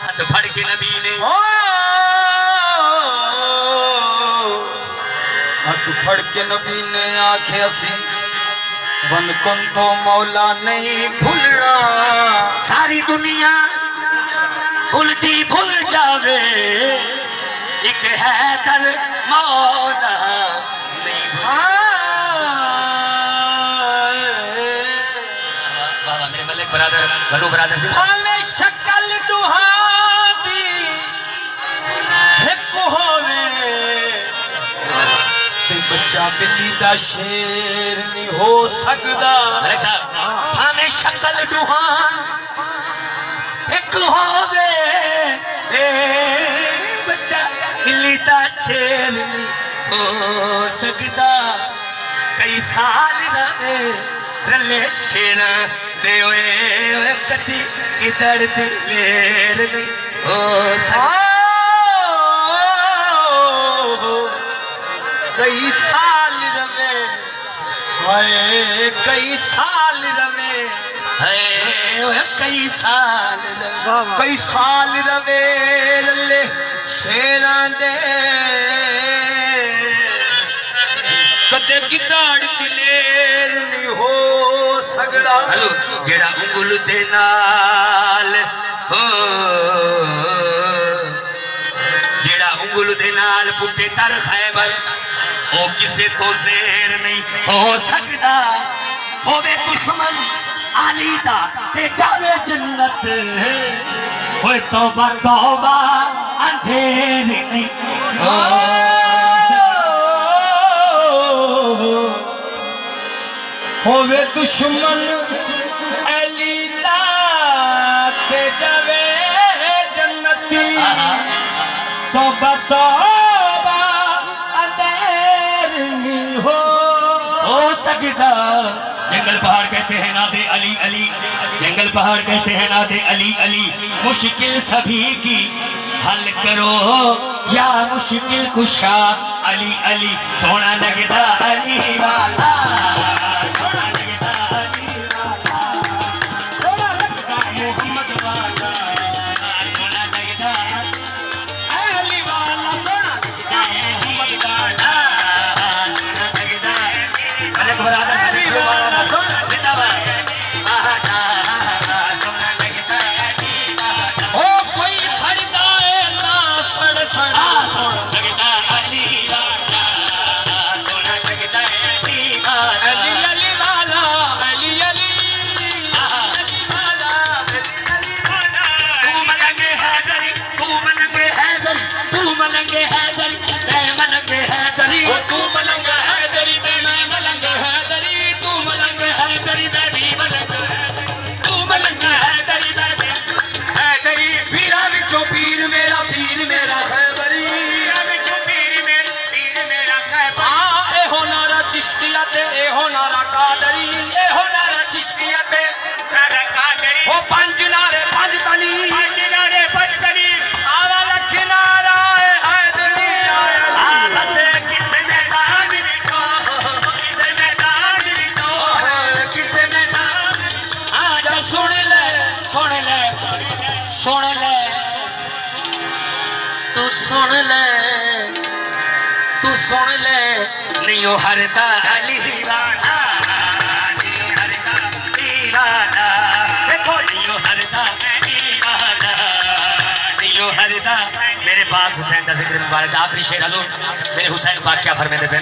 हाथ फड़ के नबी ने हाथ फड़ के नबी ने आखे असी वन कुन तो मौला नहीं भूलना। सारी दुनिया भूलती भूल जावे एक हैदर मौला नहीं बाबा मेरे मलिक ब्रदर भलू ब्रदर से हमें शक्ल दुहादी एक होवे ते बच्चा बिल्ली दा शेर नहीं हो सकदा। मलिक साहब हमें शक्ल दुहान एक होवे बच्चा बिल्ली दा शेर नहीं हो सकदा। कई साल रहे रले शेर दे ओए कदी किधर दिलेर नहीं हो सकदा। कई साल रवे हाय कई साल रवे कई साल कई साल रवे रले शेरां दे कदे गिदाड़ दिलेर नहीं हो सकदा। हेलो जेड़ा उंगल दे नाल हो जेड़ा उंगल दे नाल पुट्टे तर खैबर ओ किसे तो जेर नहीं हो सकदा। होवे दुश्मन आली दा ते जावे जन्नत होए तौबा तौबा अंधेर नहीं हो होवे दुश्मन अली दा ते जावे जन्नती तौबा तौबा अंधेर नहीं हो सकदा। जंगल पहाड़ कहते हैं ना दे अली अली जंगल पहाड़ कहते हैं ना दे अली अली मुश्किल सभी की हल करो या मुश्किल कुशा अली अली सोना लगदा अली वाला सोना लगदा अली वाला सोना लगदा मोहम्मद वाला सोना लगदा अली वाला सोना लगदा मोहम्मद वाला सोना लगदा मलिक बरादर से तू सुन ले नहीं हरदा अली वाला नहीं हरदा दीवाना देखो नहीं हरदा दीवाना नहीं हरदा। मेरे पाक हुसैन का जिक्र मुबारक आखिरी शेर हजूर मेरे हुसैन पाक क्या फरमाते थे।